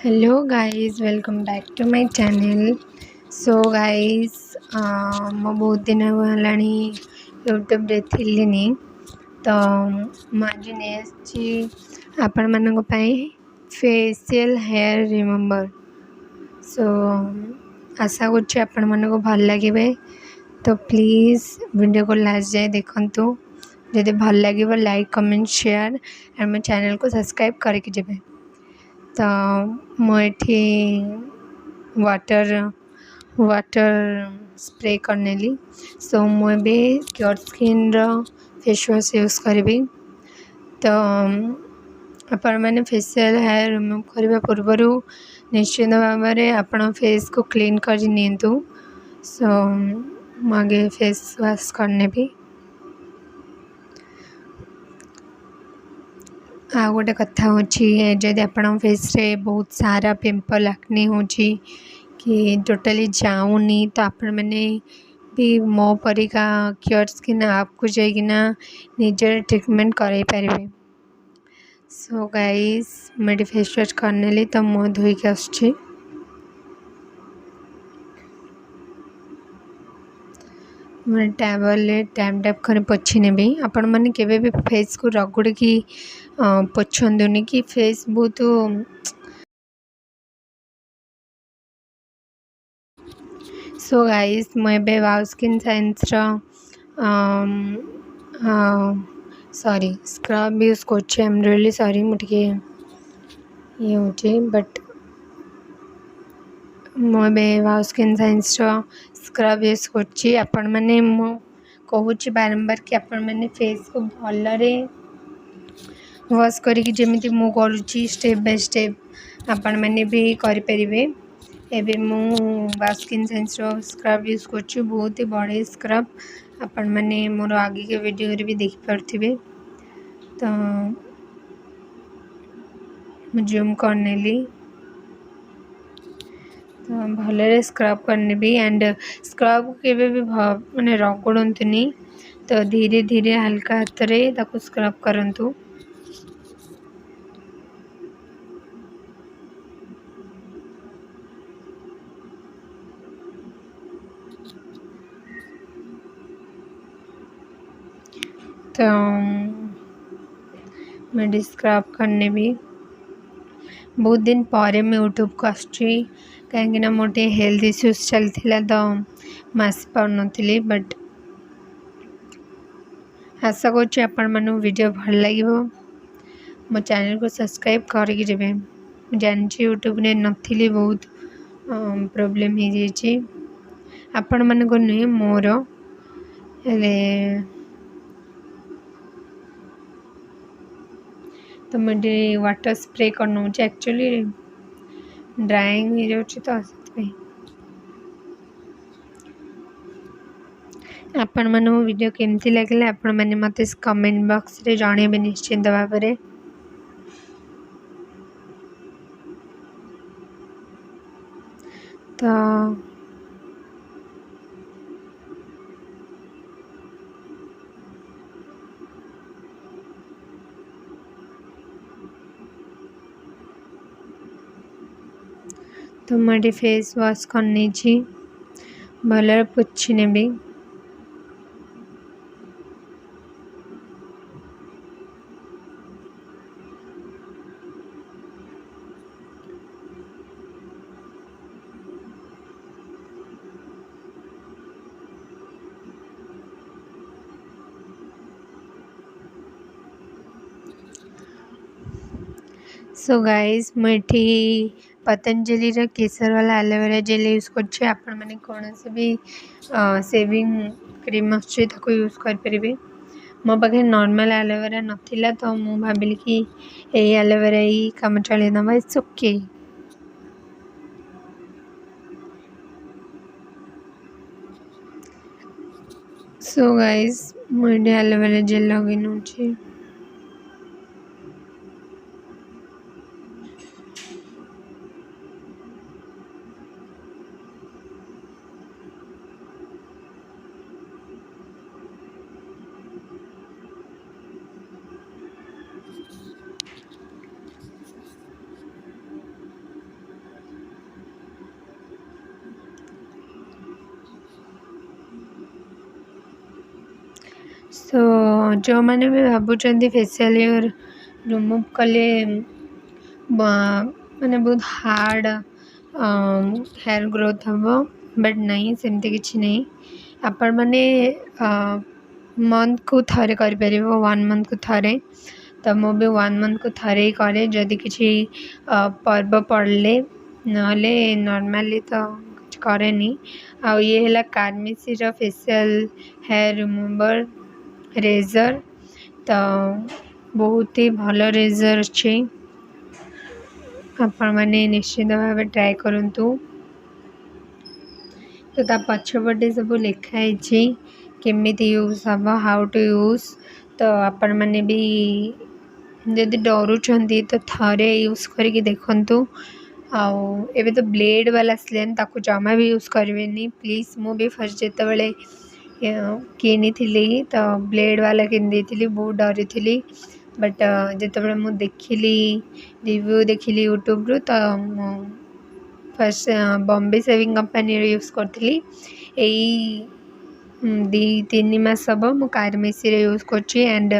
Hello guys, welcome back to my channel. So guys, ମୁଁ ବହୁତ ଦିନ ହେଲାଣି ୟୁଟ୍ୟୁବରେ ଥିଲିନି ତ ମୁଁ ଆଜି ନେଇ ଆସିଛି ଆପଣମାନଙ୍କ ପାଇଁ ଫେସିଆଲ୍ ହେୟାର୍ ରିମୁଭର୍। ସୋ ଆଶା କରୁଛି ଆପଣମାନଙ୍କୁ ଭଲ ଲାଗିବେ, ତ ପ୍ଲିଜ୍ ଭିଡ଼ିଓକୁ ଲାଷ୍ଟ ଯାଏ ଦେଖନ୍ତୁ। ଯଦି ଭଲ ଲାଗିବ ଲାଇକ୍ କମେଣ୍ଟ ସେୟାର ଆଉ ମୋ ଚ୍ୟାନେଲକୁ ସବସ୍କ୍ରାଇବ୍ କରିକି ଯିବେ। ତ ମୁଁ ଏଠି ୱାଟର ସ୍ପ୍ରେ କରିନେଲି। ସୋ ମୁଁ ଏବେ କ୍ୟୋର ସ୍କିନ୍ର ଫେସ୍ ୱାଶ୍ ୟୁଜ୍ କରିବି। ତ ଆପଣମାନେ ଫେସିଆଲ୍ ହେୟାର୍ ରିମୁଭ୍ କରିବା ପୂର୍ବରୁ ନିଶ୍ଚିତ ଭାବରେ ଆପଣ ଫେସ୍କୁ କ୍ଲିନ୍ କରି ନିଅନ୍ତୁ। ସୋ ମୁଁ ଆଗେ ଫେସ୍ ୱାଶ୍ କରିନେବି। ଆଉ ଗୋଟେ କଥା ହେଉଛି, ଯଦି ଆପଣଙ୍କ ଫେସ୍ରେ ବହୁତ ସାରା ପିମ୍ପଲ୍ ଆକ୍ନେ ହେଉଛି କି ଟୋଟାଲି ଯାଉନି, ତ ଆପଣମାନେ ବି ମୋ ପରିକା କ୍ୟୋର ସ୍କିନ୍ ଆପ୍କୁ ଯାଇକିନା ନିଜର ଟ୍ରିଟମେଣ୍ଟ କରାଇ ପାରିବେ। ସୋ ଗାଇସ୍, ମୁଁ ଏଠି ଫେସ୍ ୱାଶ୍ କରିନେଲି, ତ ମୁହଁ ଧୋଇକି ଆସୁଛି। ମୁଁ ଟାୱେଲ୍ରେ ଟ୍ୟାପ୍ କରି ପୋଛି ନେବି। ଆପଣମାନେ କେବେ ବି ଫେସ୍କୁ ରଗଡ଼ିକି ପୋଛନ୍ତୁନି କି ଫେସ୍ ବହୁତ ସୋ ଗାଇସ୍, ମୁଁ ଏବେ ୱାଓ ସ୍କିନ୍ ସାଇନ୍ସର ସ୍କ୍ରବ୍ ୟୁଜ୍ କରୁଛି। ଆଇ ଏମ୍ ରିୟଲି ସରି, ମୁଁ ଟିକେ ଇଏ ହେଉଛି, ବଟ୍ ମୁଁ ଏବେ ୱାଓ ସ୍କିନ୍ ସାଇନ୍ସର ସ୍କ୍ରବ୍ ୟୁଜ୍ କରୁଛି। ଆପଣମାନେ, ମୁଁ କହୁଛି ବାରମ୍ବାର କି ଆପଣମାନେ ଫେସ୍କୁ ଭଲରେ ୱାଶ୍ କରିକି ଯେମିତି ମୁଁ କରୁଛି ଷ୍ଟେପ୍ ବାଇ ଷ୍ଟେପ୍ ଆପଣମାନେ ବି କରିପାରିବେ। ଏବେ ମୁଁ ୱାଓ ସ୍କିନ୍ ସାଇନ୍ସର ସ୍କ୍ରବ୍ ୟୁଜ୍ କରୁଛି, ବହୁତ ହି ବଢ଼ିଆ ସ୍କ୍ରବ୍। ଆପଣମାନେ ମୋର ଆଗିକା ଭିଡ଼ିଓରେ ବି ଦେଖିପାରୁଥିବେ। ତ ମୁଁ ଜୁମ୍ କରିନେଲି, ତ ଭଲରେ ସ୍କ୍ରବ୍ କରିନେବି। ଆଣ୍ଡ ସ୍କ୍ରବ୍କୁ କେବେ ବି ମାନେ ରଗଡ଼ନ୍ତୁନି, ତ ଧୀରେ ଧୀରେ ହାଲକା ହାତରେ ତାକୁ ସ୍କ୍ରବ୍ କରନ୍ତୁ। ତ ମୁଁ ଏଠି ସ୍କ୍ରବ୍ କରିନେବି। ବହୁତ ଦିନ ପରେ ମୁଁ ୟୁଟ୍ୟୁବକୁ ଆସୁଛି, କାହିଁକିନା ମୋର ଟିକେ ହେଲ୍ଥ ଇସ୍ୟୁଜ୍ ଚାଲିଥିଲା, ତ ମୁଁ ଆସିପାରୁନଥିଲି। ବଟ୍ ଆଶା କରୁଛି ଆପଣମାନଙ୍କୁ ଭିଡ଼ିଓ ଭଲ ଲାଗିବ। ମୋ ଚ୍ୟାନେଲକୁ ସବସ୍କ୍ରାଇବ୍ କରିକି ଯିବେ। ମୁଁ ଜାଣିଛି ୟୁଟ୍ୟୁବରେ ନଥିଲି, ବହୁତ ପ୍ରୋବ୍ଲେମ୍ ହେଇଯାଇଛି, ଆପଣମାନଙ୍କ ନୁହେଁ, ମୋର। ହେଲେ ତ ମୁଁ ଏଠି ୱାଟର୍ ସ୍ପ୍ରେ କରିନେଉଛି। ଆକ୍ଚୁଆଲି ଡ୍ରାଇଂ ହେଇଯାଉଛି, ତ ସେଥିପାଇଁ। ଆପଣମାନଙ୍କୁ ଭିଡ଼ିଓ କେମିତି ଲାଗିଲା ଆପଣମାନେ ମୋତେ କମେଣ୍ଟ ବକ୍ସରେ ଜଣାଇବେ ନିଶ୍ଚିନ୍ତ ଭାବରେ। ତ ମୁଁ ଏଠି ଫେସ୍ ୱାଶ୍ କରିନେଇଛି, ଭଲରେ ପୋଛି ନେବି। सो गाइज, ମୁଁ ଏଠି ପତଞ୍ଜଲିର କେଶର ବାଲା ଆଲୋଭେରା ଜେଲ୍ ୟୁଜ୍ କରୁଛି। ଆପଣମାନେ କୌଣସି ବି ସେଭିଂ କ୍ରିମ୍ ଆସୁଛି ତାକୁ ୟୁଜ୍ କରିପାରିବେ। ମୋ ପାଖରେ ନର୍ମାଲ୍ ଆଲୋଭେରା ନଥିଲା, ତ ମୁଁ ଭାବିଲି କି ଏଇ ଆଲୋଭେରା ହିଁ କାମ ଚଳାଇ ନେବା। It's okay. ସୋ ଗାଇଜ୍, ମୁଁ ଏଠି ଆଲୋଭେରା ଜେଲ୍ ଲଗାଇ ନେଉଛି। सो जो मैंने भी भावुँ फेशियल हेयर रिमूव कले माने बहुत हार्ड हेयर ग्रोथ हम बट नहीं सेमती किसी नहीं आपण मैंने मंथ को थे कर 1 मंथ को थे तो मुझे 1 मंथ को थे ही कै जदि किसी पर्व पड़े ना नॉर्मली तो कुछ करे आ ये है कार्मिसीर फेशियल हेयर रिमूवर रेजर तो बहुत ही भल रेजर अच्छे आपण मैंने निश्चित भाव ट्राए करूँ तो ता पछपटे सब लिखाई केमी यूज हम हाउ टू यूज तो आपण मैंने भी जदि डरुंच तो थे यूज करके देखु आबे तो ब्लेड वाला आसलानी ताकू जमा भी यूज करें प्लीज मु भी फर्स्ट जिते किनी तो ब्लेड वाला किनी बहुत डरी थी बट जिते मुझे देखिली रिव्यू देखिली यूट्यूब रू तो first Bombay shaving company use करी दी 3 मास हम मु कार्मेसी यूज कर एंड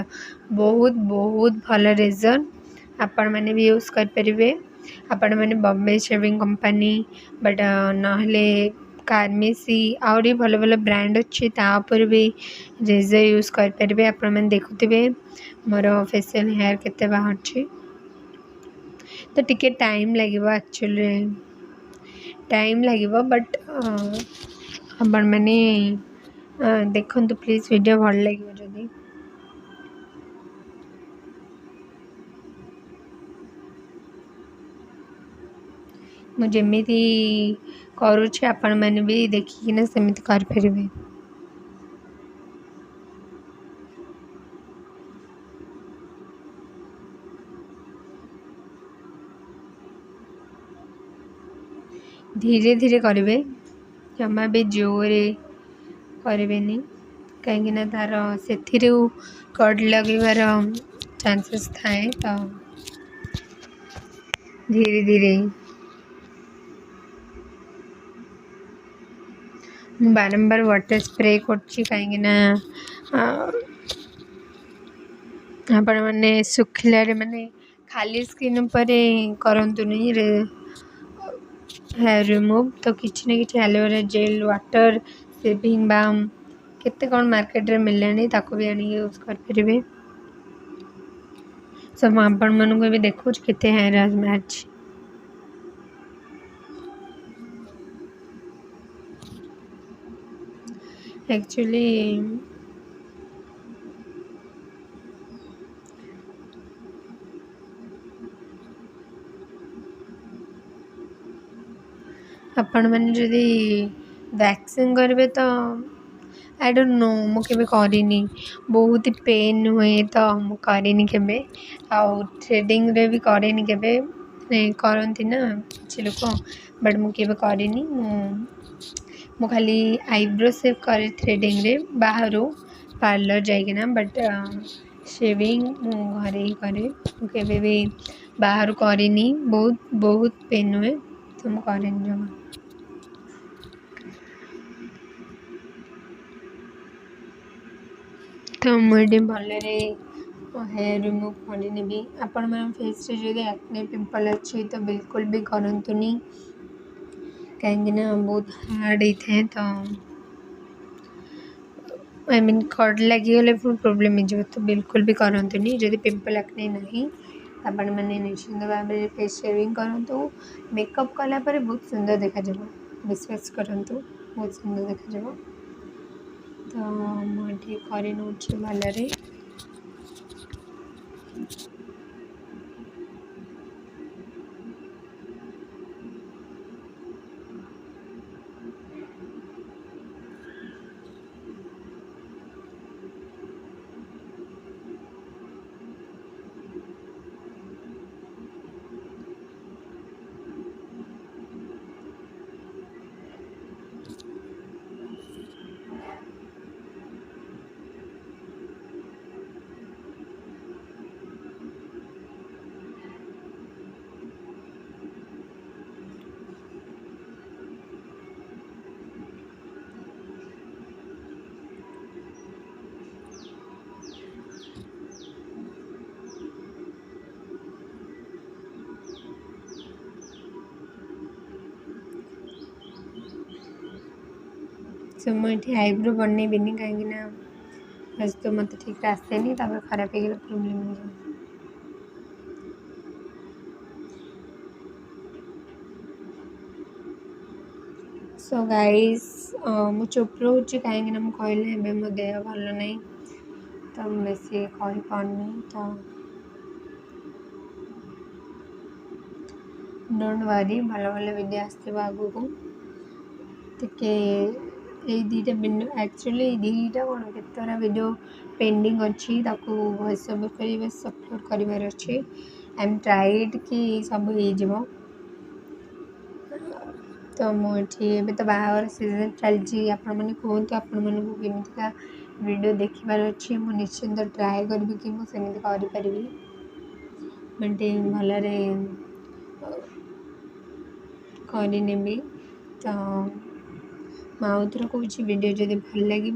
बहुत बहुत भल रेजर आपण मैंने भी यूज करें आपण मैंने बॉम्बे शेविंग कंपनी बट नहले कार्मेसी आहरी भल भल ब्रांड अच्छी तापर भी रेजर यूज करें आपण मैंने देखुवे मोर फेशियल हेयर केते बाहर तो टिके टाइम लगे एक्चुअली टाइम लगे बट आपण मैंने देखु प्लीज वीडियो भल लगे जदि मुझे करुँचे आपण मैंने भी देखिकिना सेमिति करें धीरे धीरे करेंगे जमा भी जोरे करें कहीं तार से कट लगेबार चांसेस थाए तो धीरे धीरे बारंबार वाटर स्प्रे कहीं आपण मैंने सुखिला माने खाली स्किन पर करंतुनी हेयर रिमूव तो किसी न कि aloe vera gel water shaving balm केते कौन मार्केट रे मिललानी ताको भी आनी यूज करें सब आपण मन को भी देखो केते हेयर मैच एक्चुअली आपण मैंने जदि वैक्सिंग करेंगे तो आई डोंट नो मुझे करनी बहुत ही पेन हुए तो मुझे केबे आउ थ्रेडिंग रे भी करनी केबे करती ना किसी लोग बट मुझे करनी मु खाली आईब्रो सेव करे थ्रेडिंग रे बाहर पार्लर जाइना बट शेविंग मु घरे ही करे मुझे भी बाहर करनी बहुत बहुत पेन हुए तो मुझे जमा तो मुझे भलरे हेयर रिमूव करनी भी आपण मैं फेस रे जो एक्ने पिंपल अच्छी तो बिल्कुल भी करंतुनी कहीं बहुत हार्ड होता है तो आई मीन कट लगे प्रोब्लेम हो तो बिल्कुल भी करंतुनी जदि पिंपल एक्ने नहीं आपण मैंने निश्चिंत भाव में फेस शेविंग करूँ मेकअप कलापर बहुत सुंदर देखा विश्वास करूँ बहुत सुंदर देखा तो मुझे कर भलरे सो मुझे आईब्रो बनइबिनी कहीं बस तो मत ठीक आसेनी खराब हो प्रोब्लेम हो जाए। सो गाइस मु चुप रोचे कहीं कहले मो देह भल नहीं तो बेसी कही पानी तो डोंट वरी भल भल वीडियो आसो आगु को टिके दीटा वीडियो एक्चुअली दीटा कौन केतरा वीडियो पेंडिंग अच्छी वॉइस ओवर कर अपलोड कर अच्छे आई एम ट्राइड कि सब हो तो मुझे तो बाहर सीजन चलती आपण मैंने कहतु आपण मानक केमिका वीडियो देखिबार अच्छी मु निश्चिंत ट्राए करी कि मुझे करी मैं भलरे करनेबी तो माउथर कौन वीडियो जब भल लगे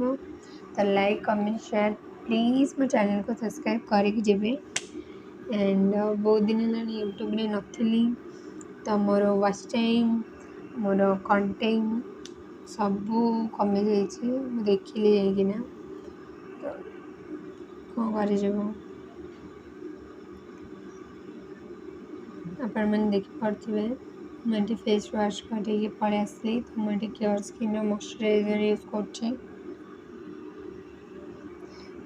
तो लाइक कमेंट शेयर प्लीज़ मो चैनल को सब्सक्राइब करके जेबे एंड बहुत दिन है यूट्यूब रे नथली तो मोर वॉच टाइम मोर कंटेंट सबू कमी जाइए देखिली जाइकिना तो कौन कर आपण मैंने देखिपे मुझे फेस वाश करके पलि आसली तो मुझे केयर स्किन मॉइस्चराइजर यूज कर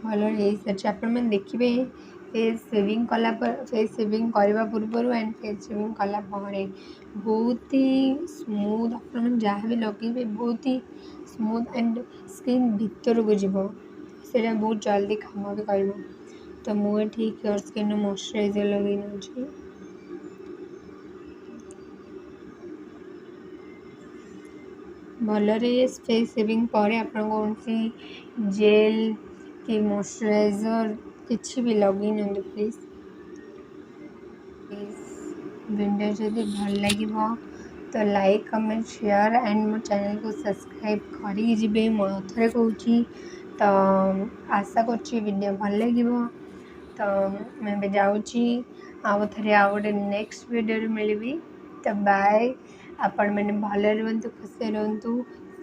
भल सारी आपण मैंने देखिए फेस सेविंग कला फेस सेविंग करने पूर्व एंड फेस सेविंग कला बहुत ही स्मूथ आप जहाँ भी लगे बहुत ही स्मूथ एंड स्किन भीतर को जीव से बहुत जल्दी काम भी कर तो मुझे केयर स्किन मॉइस्चराइजर लगे नौ भलरे फेस सेविंग पर आप कौन सी जेल कि मॉइस्चराइजर किसी भी लगे ना प्लीज वीडियो जब भल लगे तो लाइक कमेंट शेयर एंड मो चैनल को सब्सक्राइब करें मुझे कहूँ तो आशा कर भल लगे तो मैं जाऊँगी आउ थे आउ गोटे नेक्स्ट वीडियो मिलबी तो बाय आपण मैंने भल रुहतु खुशी रुहतु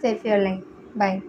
सेफ योर लाइफ बाय।